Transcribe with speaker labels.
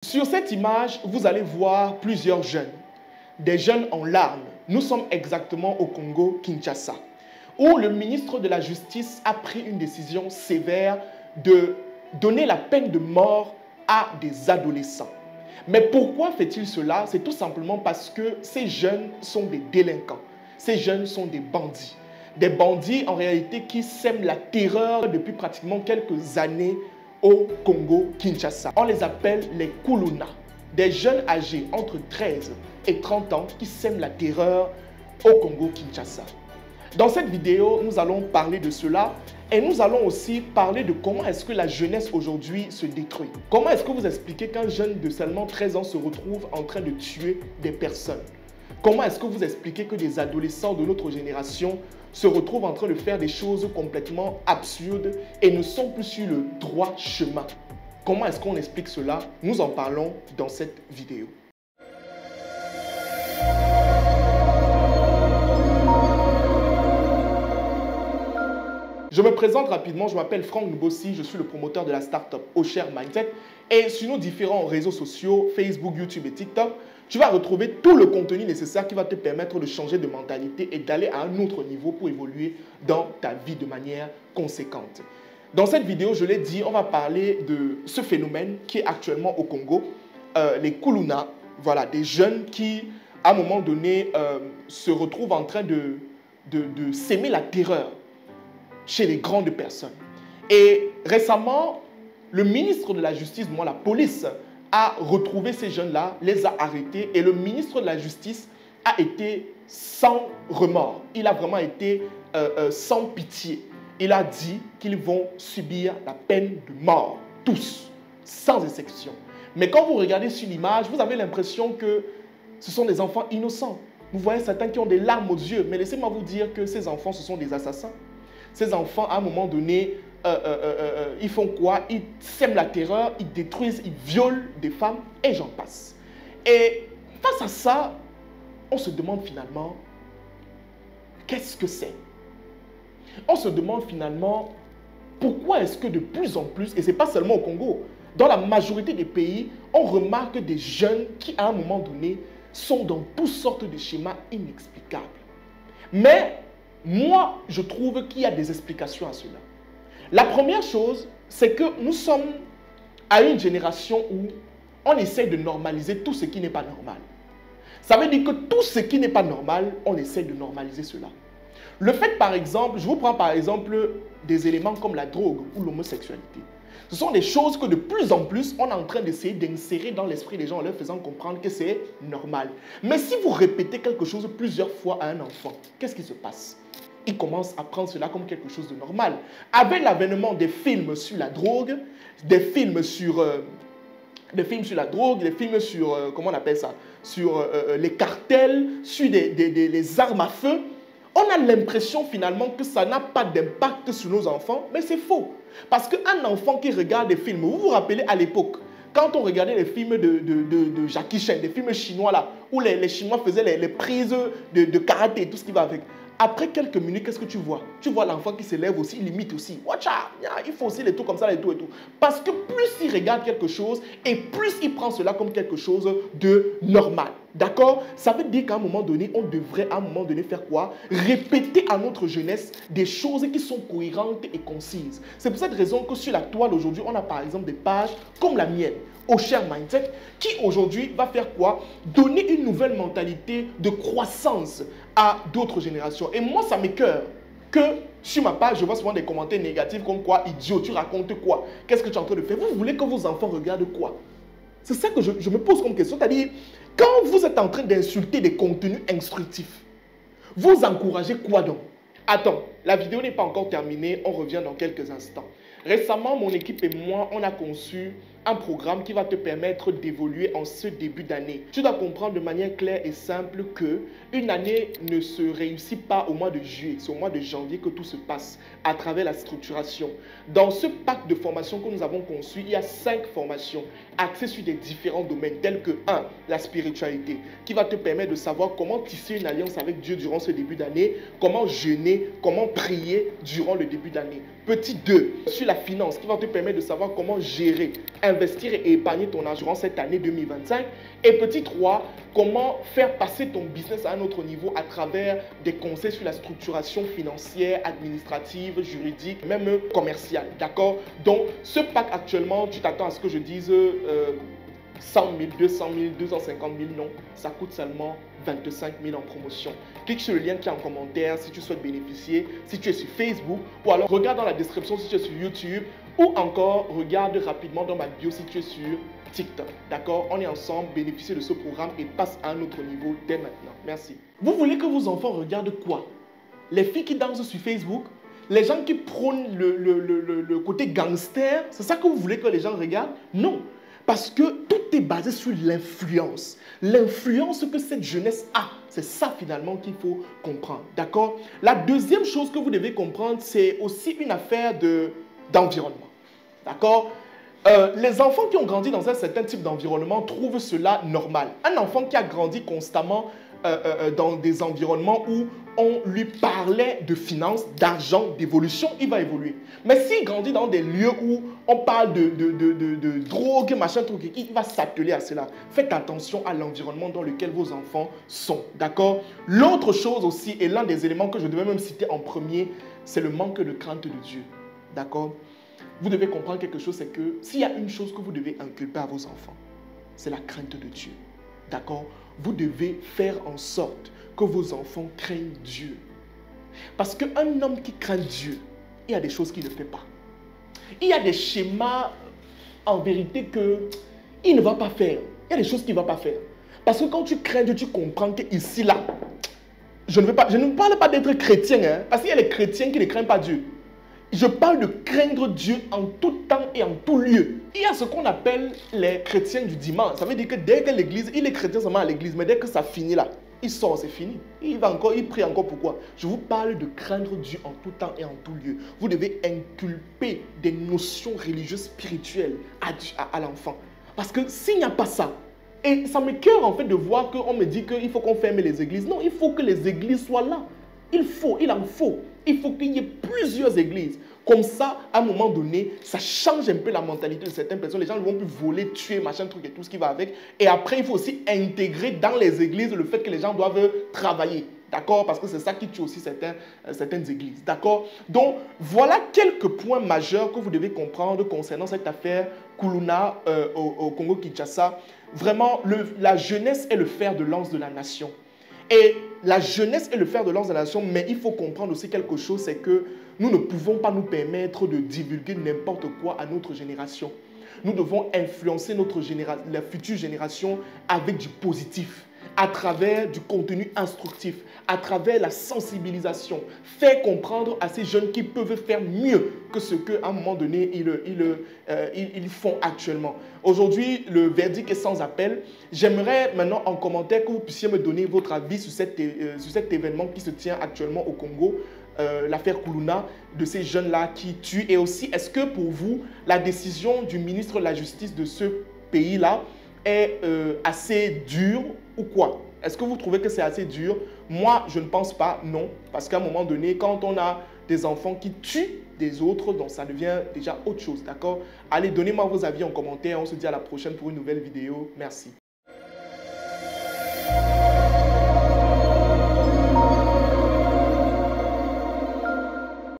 Speaker 1: Sur cette image, vous allez voir plusieurs jeunes, des jeunes en larmes. Nous sommes exactement au Congo-Kinshasa, où le ministre de la Justice a pris une décision sévère de donner la peine de mort à des adolescents. Mais pourquoi fait-il cela? C'est tout simplement parce que ces jeunes sont des délinquants. Ces jeunes sont des bandits. Des bandits en réalité qui sèment la terreur depuis pratiquement quelques années au Congo-Kinshasa. On les appelle les Kuluna, des jeunes âgés entre 13 et 30 ans qui sèment la terreur au Congo-Kinshasa. Dans cette vidéo, nous allons parler de cela et nous allons aussi parler de comment est-ce que la jeunesse aujourd'hui se détruit. Comment est-ce que vous expliquez qu'un jeune de seulement 13 ans se retrouve en train de tuer des personnes? Comment est-ce que vous expliquez que des adolescents de notre génération se retrouvent en train de faire des choses complètement absurdes et ne sont plus sur le droit chemin? Comment est-ce qu'on explique cela? Nous en parlons dans cette vidéo. Je me présente rapidement, je m'appelle Franck Nbossi, je suis le promoteur de la start-up Osher Mindset et sur nos différents réseaux sociaux, Facebook, YouTube et TikTok, tu vas retrouver tout le contenu nécessaire qui va te permettre de changer de mentalité et d'aller à un autre niveau pour évoluer dans ta vie de manière conséquente. Dans cette vidéo, je l'ai dit, on va parler de ce phénomène qui est actuellement au Congo, les Kuluna, voilà, des jeunes qui, à un moment donné, se retrouvent en train de s'aimer la terreur chez les grandes personnes. Et récemment, le ministre de la Justice, la police, a retrouvé ces jeunes-là, les a arrêtés et le ministre de la Justice a été sans remords. Il a vraiment été sans pitié. Il a dit qu'ils vont subir la peine de mort, tous, sans exception. Mais quand vous regardez sur l'image, vous avez l'impression que ce sont des enfants innocents. Vous voyez certains qui ont des larmes aux yeux, mais laissez-moi vous dire que ces enfants, ce sont des assassins. Ces enfants, à un moment donné, ils font quoi? Ils sèment la terreur, ils détruisent, ils violent des femmes et j'en passe. Et face à ça, on se demande finalement, qu'est-ce que c'est? On se demande finalement, pourquoi est-ce que de plus en plus, et ce n'est pas seulement au Congo, dans la majorité des pays, on remarque des jeunes qui, à un moment donné, sont dans toutes sortes de schémas inexplicables. Mais moi, je trouve qu'il y a des explications à cela. La première chose, c'est que nous sommes à une génération où on essaie de normaliser tout ce qui n'est pas normal. Ça veut dire que tout ce qui n'est pas normal, on essaie de normaliser cela. Le fait, par exemple, je vous prends par exemple des éléments comme la drogue ou l'homosexualité. Ce sont des choses que de plus en plus, on est en train d'essayer d'insérer dans l'esprit des gens en leur faisant comprendre que c'est normal. Mais si vous répétez quelque chose plusieurs fois à un enfant, qu'est-ce qui se passe? Il commence à prendre cela comme quelque chose de normal. Avec l'avènement des films sur la drogue, des films sur la drogue, des films sur, comment on appelle ça, sur les cartels, sur les armes à feu, on a l'impression finalement que ça n'a pas d'impact sur nos enfants, mais c'est faux. Parce qu'un enfant qui regarde des films, vous vous rappelez à l'époque, quand on regardait les films de Jackie Chan, des films chinois là, où les Chinois faisaient les prises de karaté et tout ce qui va avec. Après quelques minutes, qu'est-ce que tu vois? Tu vois l'enfant qui se lève aussi, il imite aussi. Watch out! Il faut aussi les trucs comme ça, et tout et tout. Parce que plus il regarde quelque chose, et plus il prend cela comme quelque chose de normal. D'accord? Ça veut dire qu'à un moment donné, on devrait à un moment donné faire quoi? Répéter à notre jeunesse des choses qui sont cohérentes et concises. C'est pour cette raison que sur la toile aujourd'hui, on a par exemple des pages comme la mienne, Osher Mindset, qui aujourd'hui va faire quoi? Donner une nouvelle mentalité de croissance à d'autres générations. Et moi, ça m'écoeure que sur ma page, je vois souvent des commentaires négatifs comme quoi, idiot, tu racontes quoi? Qu'est-ce que tu es en train de faire? Vous voulez que vos enfants regardent quoi? C'est ça que je me pose comme question. C'est-à-dire, quand vous êtes en train d'insulter des contenus instructifs, vous encouragez quoi donc? Attends, la vidéo n'est pas encore terminée, on revient dans quelques instants. Récemment, mon équipe et moi, on a conçu un programme qui va te permettre d'évoluer en ce début d'année. Tu dois comprendre de manière claire et simple que une année ne se réussit pas au mois de juillet, c'est au mois de janvier que tout se passe à travers la structuration. Dans ce pack de formations que nous avons conçu, il y a 5 formations axées sur des différents domaines tels que 1. La spiritualité, qui va te permettre de savoir comment tisser une alliance avec Dieu durant ce début d'année, comment jeûner, comment prier durant le début d'année. Petit 2, sur la finance, qui va te permettre de savoir comment gérer un investir et épargner ton argent durant cette année 2025. Et petit 3, comment faire passer ton business à un autre niveau à travers des conseils sur la structuration financière, administrative, juridique, même commerciale. D'accord? Donc, ce pack actuellement, tu t'attends à ce que je dise 100 000, 200 000, 250 000, non. Ça coûte seulement 25 000 en promotion. Clique sur le lien qui est en commentaire si tu souhaites bénéficier, si tu es sur Facebook, ou alors regarde dans la description si tu es sur YouTube, ou encore regarde rapidement dans ma bio si tu es sur TikTok. D'accord? On est ensemble, bénéficier de ce programme et passe à un autre niveau dès maintenant. Merci. Vous voulez que vos enfants regardent quoi? Les filles qui dansent sur Facebook? Les gens qui prônent le côté gangster? C'est ça que vous voulez que les gens regardent? Non. Parce que tout est basé sur l'influence. L'influence que cette jeunesse a. C'est ça finalement qu'il faut comprendre. D'accord? La deuxième chose que vous devez comprendre, c'est aussi une affaire d'environnement. D'accord? Les enfants qui ont grandi dans un certain type d'environnement trouvent cela normal. Un enfant qui a grandi constamment dans des environnements où on lui parlait de finances, d'argent, d'évolution, il va évoluer. Mais s'il grandit dans des lieux où on parle de drogue, machin, truc, il va s'atteler à cela. Faites attention à l'environnement dans lequel vos enfants sont. D'accord? L'autre chose aussi, et l'un des éléments que je devais même citer en premier, c'est le manque de crainte de Dieu. D'accord? Vous devez comprendre quelque chose, c'est que s'il y a une chose que vous devez inculper à vos enfants, c'est la crainte de Dieu. D'accord? Vous devez faire en sorte que vos enfants craignent Dieu. Parce qu'un homme qui craint Dieu, il y a des choses qu'il ne fait pas. Il y a des schémas, en vérité, qu'il ne va pas faire. Il y a des choses qu'il ne va pas faire. Parce que quand tu crains Dieu, tu comprends qu'ici, là, je ne parle pas d'être chrétien, hein, parce qu'il y a les chrétiens qui ne craignent pas Dieu. Je parle de craindre Dieu en tout temps et en tout lieu. Il y a ce qu'on appelle les chrétiens du dimanche. Ça veut dire que dès que l'église, il est chrétien seulement à l'église, mais dès que ça finit là, il sort, c'est fini. Il prie encore pourquoi? Je vous parle de craindre Dieu en tout temps et en tout lieu. Vous devez inculper des notions religieuses spirituelles à l'enfant. Parce que s'il n'y a pas ça, et ça m'écoeure en fait de voir qu'on me dit qu'il faut qu'on ferme les églises. Non, il faut que les églises soient là. Il en faut. Il faut qu'il y ait plusieurs églises. Comme ça, à un moment donné, ça change un peu la mentalité de certaines personnes. Les gens ne vont plus voler, tuer, machin, truc et tout ce qui va avec. Et après, il faut aussi intégrer dans les églises le fait que les gens doivent travailler. D'accord? Parce que c'est ça qui tue aussi certaines églises. D'accord? Donc, voilà quelques points majeurs que vous devez comprendre concernant cette affaire Kuluna au Congo-Kinshasa. Vraiment, la jeunesse est le fer de lance de la nation. Et la jeunesse est le fer de lance de la nation, mais il faut comprendre aussi quelque chose, c'est que nous ne pouvons pas nous permettre de divulguer n'importe quoi à notre génération. Nous devons influencer la future génération avec du positif, à travers du contenu instructif, à travers la sensibilisation. Faire comprendre à ces jeunes qu'ils peuvent faire mieux que ce qu'à un moment donné, ils font actuellement. Aujourd'hui, le verdict est sans appel. J'aimerais maintenant en commentaire que vous puissiez me donner votre avis sur cet événement qui se tient actuellement au Congo, l'affaire Kuluna, de ces jeunes-là qui tuent. Et aussi, est-ce que pour vous, la décision du ministre de la Justice de ce pays-là est assez dure ou quoi? Est-ce que vous trouvez que c'est assez dur? Moi, je ne pense pas, non. Parce qu'à un moment donné, quand on a des enfants qui tuent des autres, donc ça devient déjà autre chose, d'accord? Allez, donnez-moi vos avis en commentaire. On se dit à la prochaine pour une nouvelle vidéo. Merci.